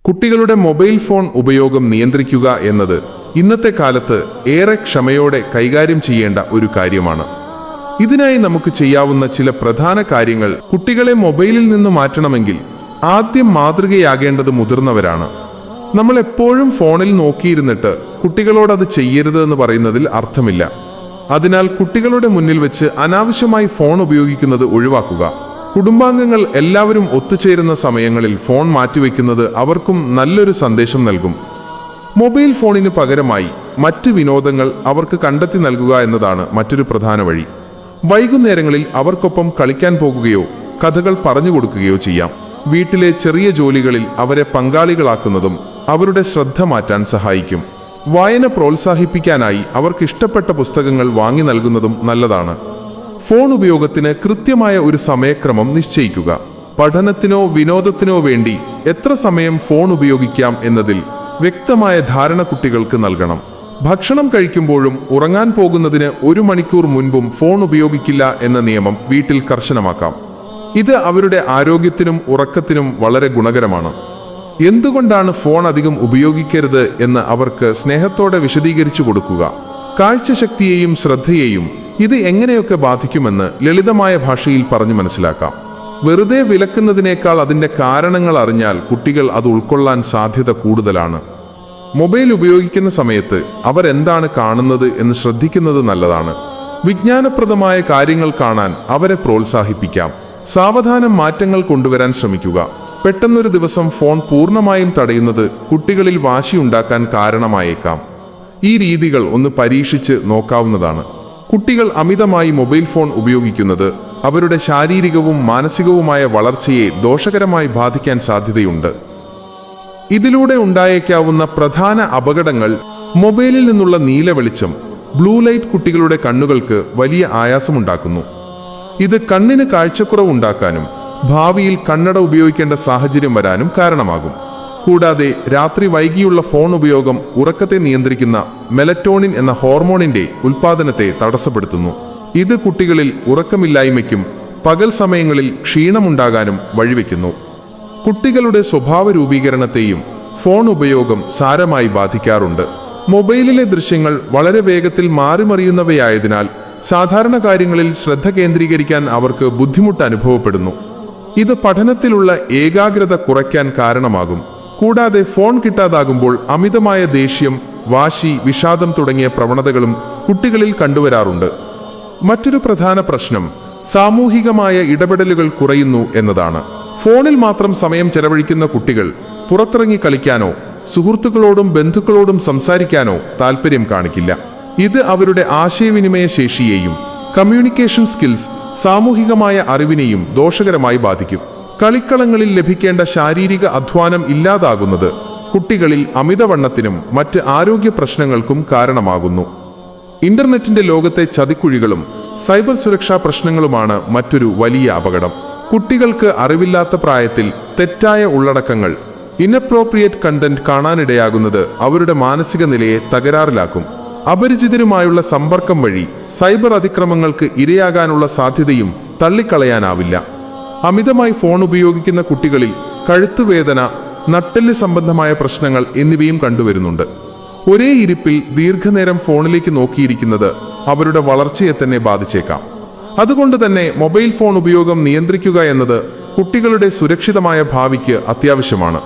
കുട്ടികളുടെ mobile phone ഉപയോഗം നിയന്ത്രിക്കുക എന്നത് ഇന്നത്തെ കാലത്ത് ഏറെ ക്ഷമയോടെ കൈകാര്യം ചെയ്യേണ്ട ഒരു കാര്യമാണ്. ഇതിനായി നമുക്ക് ചെയ്യാവുന്ന ചില പ്രധാന കാര്യങ്ങൾ. കുട്ടികളെ മൊബൈലിൽ നിന്ന് മാറ്റണമെങ്കിൽ ആദ്യം മാതൃകയാകേണ്ടത് മുതിർന്നവരാണ്. നമ്മൾ എപ്പോഴും ഫോണിൽ നോക്കിയിരുന്നിട്ട് കുട്ടികളോട് അത് ചെയ്യരുത് എന്ന് പറയുന്നതിൽ അർത്ഥമില്ല. അതിനാൽ കുട്ടികളുടെ മുന്നിൽ വെച്ച് അനാവശ്യമായി ഫോൺ ഉപയോഗിക്കുന്നത് ഒഴിവാക്കുക. കുടുംബാംഗങ്ങൾ എല്ലാവരും ഒത്തുചേരുന്ന സമയങ്ങളിൽ ഫോൺ മാറ്റിവെക്കുന്നത് അവർക്കും നല്ലൊരു സന്ദേശം നൽകും. മൊബൈൽ ഫോണിന് പകരമായി മറ്റ് വിനോദങ്ങൾ അവർക്ക് കണ്ടെത്തി നൽകുക എന്നതാണ് മറ്റൊരു പ്രധാന വഴി. വൈകുന്നേരങ്ങളിൽ അവർക്കൊപ്പം കളിക്കാൻ പോകുകയോ കഥകൾ പറഞ്ഞു കൊടുക്കുകയോ ചെയ്യാം. വീട്ടിലെ ചെറിയ ജോലികളിൽ അവരെ പങ്കാളികളാക്കുന്നതും അവരുടെ ശ്രദ്ധ മാറ്റാൻ സഹായിക്കും. വായന പ്രോത്സാഹിപ്പിക്കാനായി അവർക്കിഷ്ടപ്പെട്ട പുസ്തകങ്ങൾ വാങ്ങി നൽകുന്നതും നല്ലതാണ്. ഫോൺ ഉപയോഗത്തിന് കൃത്യമായ ഒരു സമയക്രമം നിശ്ചയിക്കുക. പഠനത്തിനോ വിനോദത്തിനോ വേണ്ടി എത്ര സമയം ഫോൺ ഉപയോഗിക്കാം എന്നതിൽ വ്യക്തമായ ധാരണ കുട്ടികൾക്ക് നൽകണം. ഭക്ഷണം കഴിക്കുമ്പോഴും ഉറങ്ങാൻ പോകുന്നതിന് 1 മണിക്കൂർ മുൻപും ഫോൺ ഉപയോഗിക്കില്ല എന്ന നിയമം വീട്ടിൽ കർശനമാക്കാം. ഇത് അവരുടെ ആരോഗ്യത്തിനും ഉറക്കത്തിനും വളരെ ഗുണകരമാണ്. എന്തുകൊണ്ടാണ് ഫോൺ അധികം ഉപയോഗിക്കരുത് എന്ന് അവർക്ക് സ്നേഹത്തോടെ വിശദീകരിച്ചു കൊടുക്കുക. കാഴ്ചശക്തിയെയും ശ്രദ്ധയെയും ഇത് എങ്ങനെയൊക്കെ ബാധിക്കുമെന്ന് ലളിതമായ ഭാഷയിൽ പറഞ്ഞു മനസ്സിലാക്കാം. വെറുതെ വിലക്കുന്നതിനേക്കാൾ അതിന്റെ കാരണങ്ങൾ അറിഞ്ഞാൽ കുട്ടികൾ അത് ഉൾക്കൊള്ളാൻ സാധ്യത കൂടുതലാണ്. മൊബൈൽ ഉപയോഗിക്കുന്ന സമയത്ത് അവർ എന്താണ് കാണുന്നത് എന്ന് ശ്രദ്ധിക്കുന്നത് നല്ലതാണ്. വിജ്ഞാനപ്രദമായ കാര്യങ്ങൾ കാണാൻ അവരെ പ്രോത്സാഹിപ്പിക്കാം. സാവധാനം മാറ്റങ്ങൾ കൊണ്ടുവരാൻ ശ്രമിക്കുക. പെട്ടെന്നൊരു ദിവസം ഫോൺ പൂർണ്ണമായും തടയുന്നത് കുട്ടികളിൽ വാശിയുണ്ടാക്കാൻ കാരണമായേക്കാം. ഈ രീതികൾ ഒന്ന് പരീക്ഷിച്ച് നോക്കാവുന്നതാണ്. കുട്ടികൾ അമിതമായി മൊബൈൽ ഫോൺ ഉപയോഗിക്കുന്നത് അവരുടെ ശാരീരികവും മാനസികവുമായ വളർച്ചയെ ദോഷകരമായി ബാധിക്കാൻ സാധ്യതയുണ്ട്. ഇതിലൂടെ ഉണ്ടായേക്കാവുന്ന പ്രധാന അപകടങ്ങൾ: മൊബൈലിൽ നിന്നുള്ള നീല വെളിച്ചം, ബ്ലൂ ലൈറ്റ് കുട്ടികളുടെ കണ്ണുകൾക്ക് വലിയ ആയാസമുണ്ടാക്കുന്നു. ഇത് കണ്ണിന് കാഴ്ചക്കുറവുണ്ടാക്കാനും ഭാവിയിൽ കണ്ണട ഉപയോഗിക്കേണ്ട സാഹചര്യം വരാനും കാരണമാകും. കൂടാതെ രാത്രി വൈകിയുള്ള ഫോൺ ഉപയോഗം ഉറക്കത്തെ നിയന്ത്രിക്കുന്ന മെലറ്റോണിൻ എന്ന ഹോർമോണിന്റെ ഉൽപ്പാദനത്തെ തടസ്സപ്പെടുത്തുന്നു. ഇത് കുട്ടികളിൽ ഉറക്കമില്ലായ്മയ്ക്കും പകൽ സമയങ്ങളിൽ ക്ഷീണമുണ്ടാകാനും വഴിവെക്കുന്നു. കുട്ടികളുടെ സ്വഭാവ രൂപീകരണത്തെയും ഫോൺ ഉപയോഗം സാരമായി ബാധിക്കാറുണ്ട്. മൊബൈലിലെ ദൃശ്യങ്ങൾ വളരെ വേഗത്തിൽ മാറിമറിയുന്നവയായതിനാൽ സാധാരണ കാര്യങ്ങളിൽ ശ്രദ്ധ കേന്ദ്രീകരിക്കാൻ അവർക്ക് ബുദ്ധിമുട്ട് അനുഭവപ്പെടുന്നു. ഇത് പഠനത്തിലുള്ള ഏകാഗ്രത കുറയ്ക്കാൻ കാരണമാകും. കൂടാതെ ഫോൺ കിട്ടാതാകുമ്പോൾ അമിതമായ ദേഷ്യം, വാശി, വിഷാദം തുടങ്ങിയ പ്രവണതകളും കുട്ടികളിൽ കണ്ടുവരാറുണ്ട്. മറ്റൊരു പ്രധാന പ്രശ്നം സാമൂഹികമായ ഇടപെടലുകൾ കുറയുന്നു എന്നതാണ്. ഫോണിൽ മാത്രം സമയം ചെലവഴിക്കുന്ന കുട്ടികൾ പുറത്തിറങ്ങി കളിക്കാനോ സുഹൃത്തുക്കളോടും ബന്ധുക്കളോടും സംസാരിക്കാനോ താല്പര്യം കാണിക്കില്ല. ഇത് അവരുടെ ആശയവിനിമയ ശേഷിയെയും കമ്മ്യൂണിക്കേഷൻ സ്കിൽസ്, സാമൂഹികമായ അറിവിനെയും ദോഷകരമായി ബാധിക്കും. കളിക്കളങ്ങളിൽ ലഭിക്കേണ്ട ശാരീരിക അധ്വാനം ഇല്ലാതാകുന്നത് കുട്ടികളിൽ അമിതവണ്ണത്തിനും മറ്റ് ആരോഗ്യ പ്രശ്നങ്ങൾക്കും കാരണമാകുന്നു. ഇന്റർനെറ്റിന്റെ ലോകത്തെ ചതിക്കുഴികളും സൈബർ സുരക്ഷാ പ്രശ്നങ്ങളുമാണ് മറ്റൊരു വലിയ അപകടം. കുട്ടികൾക്ക് അറിവില്ലാത്ത പ്രായത്തിൽ തെറ്റായ ഉള്ളടക്കങ്ങൾ, ഇൻഅപ്രോപ്രിയേറ്റ് കണ്ടന്റ് കാണാനിടയാകുന്നത് അവരുടെ മാനസിക നിലയെ തകരാറിലാക്കും. അപരിചിതരുമായുള്ള സമ്പർക്കം വഴി സൈബർ അതിക്രമങ്ങൾക്ക് ഇരയാകാനുള്ള സാധ്യതയും തള്ളിക്കളയാനാവില്ല. അമിതമായി ഫോൺ ഉപയോഗിക്കുന്ന കുട്ടികളിൽ കഴുത്തുവേദന, നട്ടെല്ല് സംബന്ധമായ പ്രശ്നങ്ങൾ എന്നിവയും കണ്ടുവരുന്നുണ്ട്. ഒരേ ഇരിപ്പിൽ ദീർഘനേരം ഫോണിലേക്ക് നോക്കിയിരിക്കുന്നത് അവരുടെ വളർച്ചയെ തന്നെ ബാധിച്ചേക്കാം. അതുകൊണ്ട് തന്നെ മൊബൈൽ ഫോൺ ഉപയോഗം നിയന്ത്രിക്കുക എന്നത് കുട്ടികളുടെ സുരക്ഷിതമായ ഭാവിക്ക് അത്യാവശ്യമാണ്.